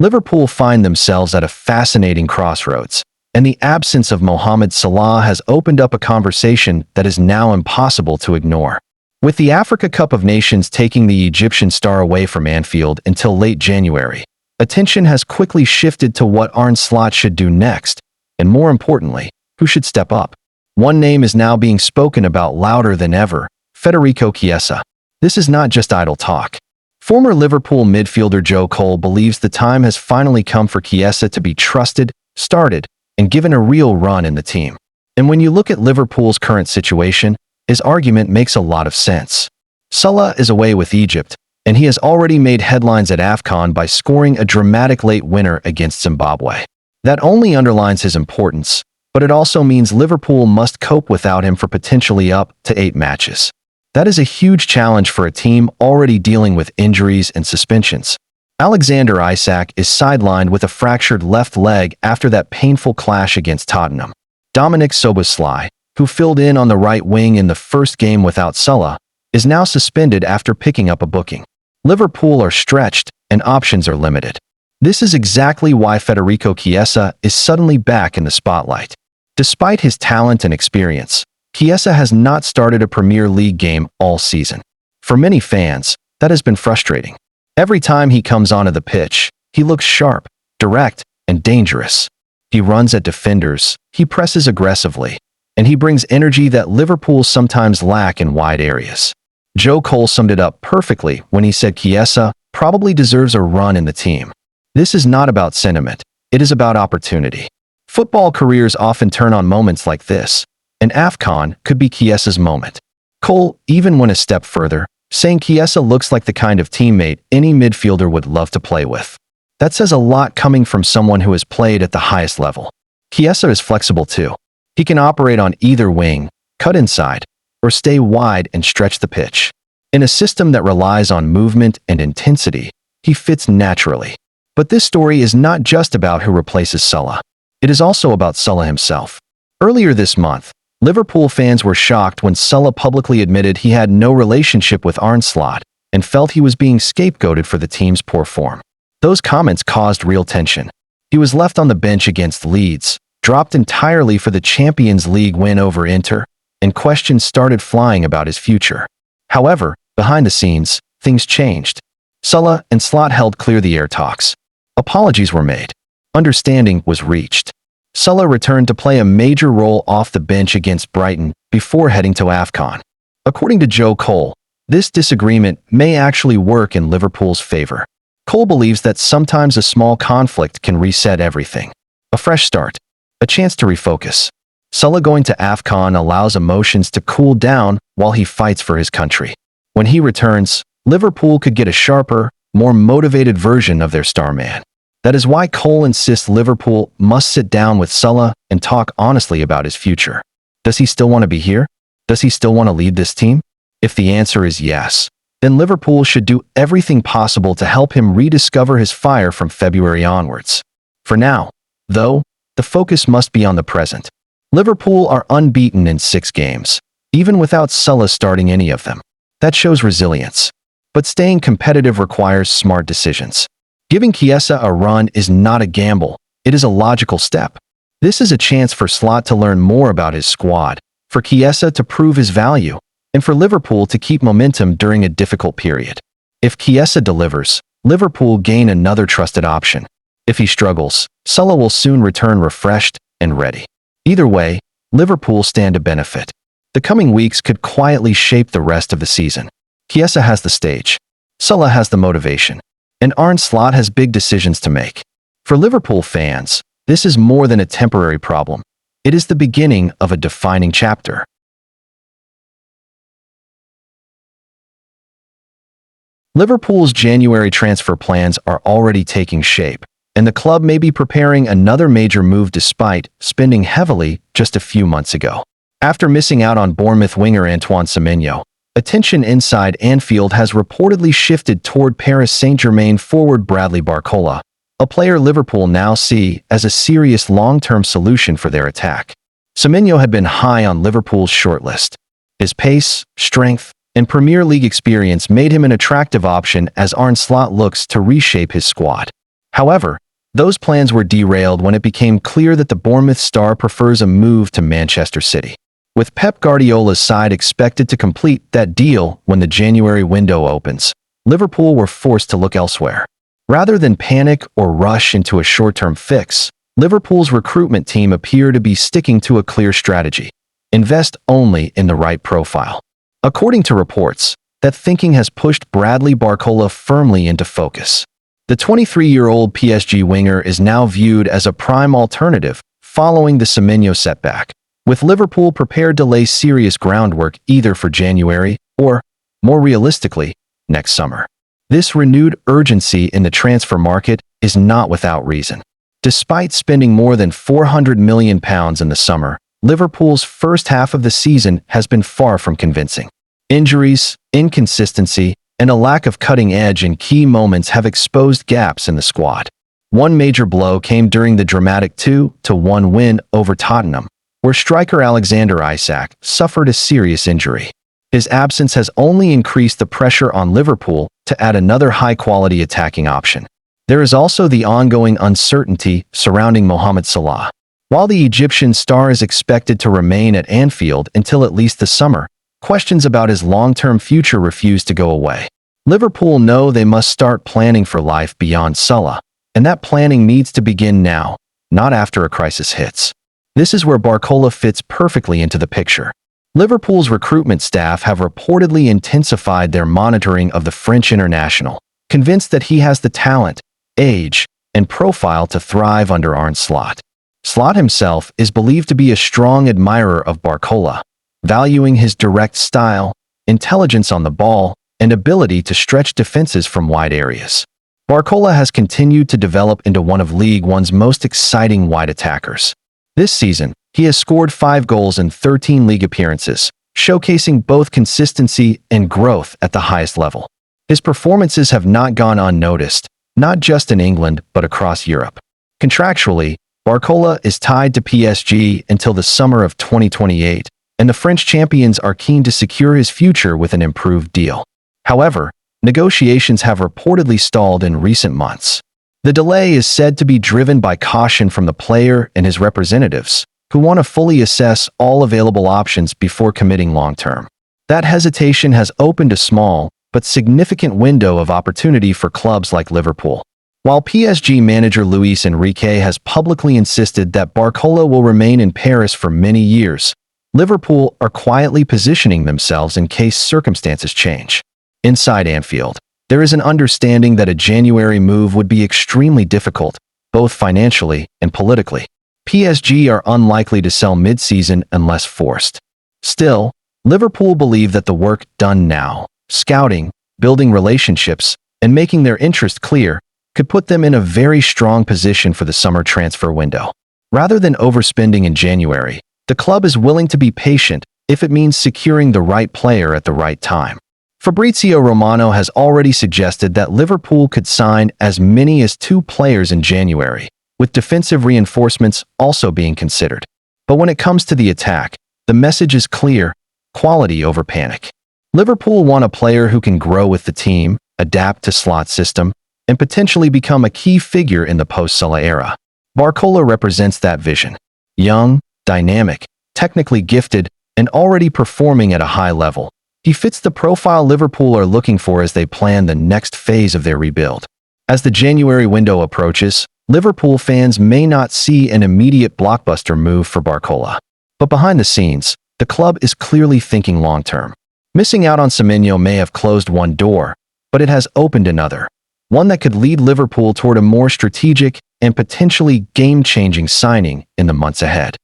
Liverpool find themselves at a fascinating crossroads, and the absence of Mohamed Salah has opened up a conversation that is now impossible to ignore. With the Africa Cup of Nations taking the Egyptian star away from Anfield until late January, attention has quickly shifted to what Arne Slot should do next, and more importantly, who should step up. One name is now being spoken about louder than ever: Federico Chiesa. This is not just idle talk. Former Liverpool midfielder Joe Cole believes the time has finally come for Chiesa to be trusted, started, and given a real run in the team. And when you look at Liverpool's current situation, his argument makes a lot of sense. Salah is away with Egypt, and he has already made headlines at Afcon by scoring a dramatic late winner against Zimbabwe. That only underlines his importance, but it also means Liverpool must cope without him for potentially up to 8 matches. That is a huge challenge for a team already dealing with injuries and suspensions. Alexander Isak is sidelined with a fractured left leg after that painful clash against Tottenham. Dominic Szoboszlai, who filled in on the right wing in the first game without Salah, is now suspended after picking up a booking. Liverpool are stretched, and options are limited. This is exactly why Federico Chiesa is suddenly back in the spotlight. Despite his talent and experience, Chiesa has not started a Premier League game all season. For many fans, that has been frustrating. Every time he comes onto the pitch, he looks sharp, direct, and dangerous. He runs at defenders, he presses aggressively, and he brings energy that Liverpool sometimes lack in wide areas. Joe Cole summed it up perfectly when he said Chiesa probably deserves a run in the team. This is not about sentiment, it is about opportunity. Football careers often turn on moments like this, and Afcon could be Chiesa's moment. Cole even went a step further, saying Chiesa looks like the kind of teammate any midfielder would love to play with. That says a lot coming from someone who has played at the highest level. Chiesa is flexible too. He can operate on either wing, cut inside, or stay wide and stretch the pitch. In a system that relies on movement and intensity, he fits naturally. But this story is not just about who replaces Salah. It is also about Salah himself. Earlier this month, Liverpool fans were shocked when Salah publicly admitted he had no relationship with Arne Slot and felt he was being scapegoated for the team's poor form. Those comments caused real tension. He was left on the bench against Leeds, dropped entirely for the Champions League win over Inter, and questions started flying about his future. However, behind the scenes, things changed. Salah and Slot held clear the air talks. Apologies were made. Understanding was reached. Salah returned to play a major role off the bench against Brighton before heading to Afcon. According to Joe Cole, this disagreement may actually work in Liverpool's favor. Cole believes that sometimes a small conflict can reset everything. A fresh start. A chance to refocus. Salah going to Afcon allows emotions to cool down while he fights for his country. When he returns, Liverpool could get a sharper, more motivated version of their star man. That is why Cole insists Liverpool must sit down with Salah and talk honestly about his future. Does he still want to be here? Does he still want to lead this team? If the answer is yes, then Liverpool should do everything possible to help him rediscover his fire from February onwards. For now, though, the focus must be on the present. Liverpool are unbeaten in 6 games, even without Salah starting any of them. That shows resilience. But staying competitive requires smart decisions. Giving Chiesa a run is not a gamble, it is a logical step. This is a chance for Slot to learn more about his squad, for Chiesa to prove his value, and for Liverpool to keep momentum during a difficult period. If Chiesa delivers, Liverpool gain another trusted option. If he struggles, Salah will soon return refreshed and ready. Either way, Liverpool stand to benefit. The coming weeks could quietly shape the rest of the season. Chiesa has the stage. Salah has the motivation. And Arne Slot has big decisions to make. For Liverpool fans, this is more than a temporary problem. It is the beginning of a defining chapter. Liverpool's January transfer plans are already taking shape, and the club may be preparing another major move despite spending heavily just a few months ago. After missing out on Bournemouth winger Antoine Semenyo, attention inside Anfield has reportedly shifted toward Paris Saint-Germain forward Bradley Barcola, a player Liverpool now see as a serious long-term solution for their attack. Semenyo had been high on Liverpool's shortlist. His pace, strength, and Premier League experience made him an attractive option as Arne Slot looks to reshape his squad. However, those plans were derailed when it became clear that the Bournemouth star prefers a move to Manchester City. With Pep Guardiola's side expected to complete that deal when the January window opens, Liverpool were forced to look elsewhere. Rather than panic or rush into a short-term fix, Liverpool's recruitment team appear to be sticking to a clear strategy: invest only in the right profile. According to reports, that thinking has pushed Bradley Barcola firmly into focus. The 23-year-old PSG winger is now viewed as a prime alternative following the Semenyo setback, with Liverpool prepared to lay serious groundwork either for January or, more realistically, next summer. This renewed urgency in the transfer market is not without reason. Despite spending more than £400 million in the summer, Liverpool's first half of the season has been far from convincing. Injuries, inconsistency, and a lack of cutting edge in key moments have exposed gaps in the squad. One major blow came during the dramatic 2-1 win over Tottenham, where striker Alexander Isak suffered a serious injury. His absence has only increased the pressure on Liverpool to add another high-quality attacking option. There is also the ongoing uncertainty surrounding Mohamed Salah. While the Egyptian star is expected to remain at Anfield until at least the summer, questions about his long-term future refuse to go away. Liverpool know they must start planning for life beyond Salah, and that planning needs to begin now, not after a crisis hits. This is where Barcola fits perfectly into the picture. Liverpool's recruitment staff have reportedly intensified their monitoring of the French international, convinced that he has the talent, age, and profile to thrive under Arne Slot. Slot himself is believed to be a strong admirer of Barcola, valuing his direct style, intelligence on the ball, and ability to stretch defenses from wide areas. Barcola has continued to develop into one of League One's most exciting wide attackers. This season, he has scored 5 goals in 13 league appearances, showcasing both consistency and growth at the highest level. His performances have not gone unnoticed, not just in England but across Europe. Contractually, Barcola is tied to PSG until the summer of 2028, and the French champions are keen to secure his future with an improved deal. However, negotiations have reportedly stalled in recent months. The delay is said to be driven by caution from the player and his representatives, who want to fully assess all available options before committing long-term. That hesitation has opened a small but significant window of opportunity for clubs like Liverpool. While PSG manager Luis Enrique has publicly insisted that Barcola will remain in Paris for many years, Liverpool are quietly positioning themselves in case circumstances change. Inside Anfield, there is an understanding that a January move would be extremely difficult, both financially and politically. PSG are unlikely to sell mid-season unless forced. Still, Liverpool believe that the work done now, scouting, building relationships, and making their interest clear, could put them in a very strong position for the summer transfer window. Rather than overspending in January, the club is willing to be patient if it means securing the right player at the right time. Fabrizio Romano has already suggested that Liverpool could sign as many as 2 players in January, with defensive reinforcements also being considered. But when it comes to the attack, the message is clear: quality over panic. Liverpool want a player who can grow with the team, adapt to Slot system, and potentially become a key figure in the post-Salah era. Barcola represents that vision. Young, dynamic, technically gifted, and already performing at a high level, he fits the profile Liverpool are looking for as they plan the next phase of their rebuild. As the January window approaches, Liverpool fans may not see an immediate blockbuster move for Barcola. But behind the scenes, the club is clearly thinking long-term. Missing out on Semenyo may have closed one door, but it has opened another, one that could lead Liverpool toward a more strategic and potentially game-changing signing in the months ahead.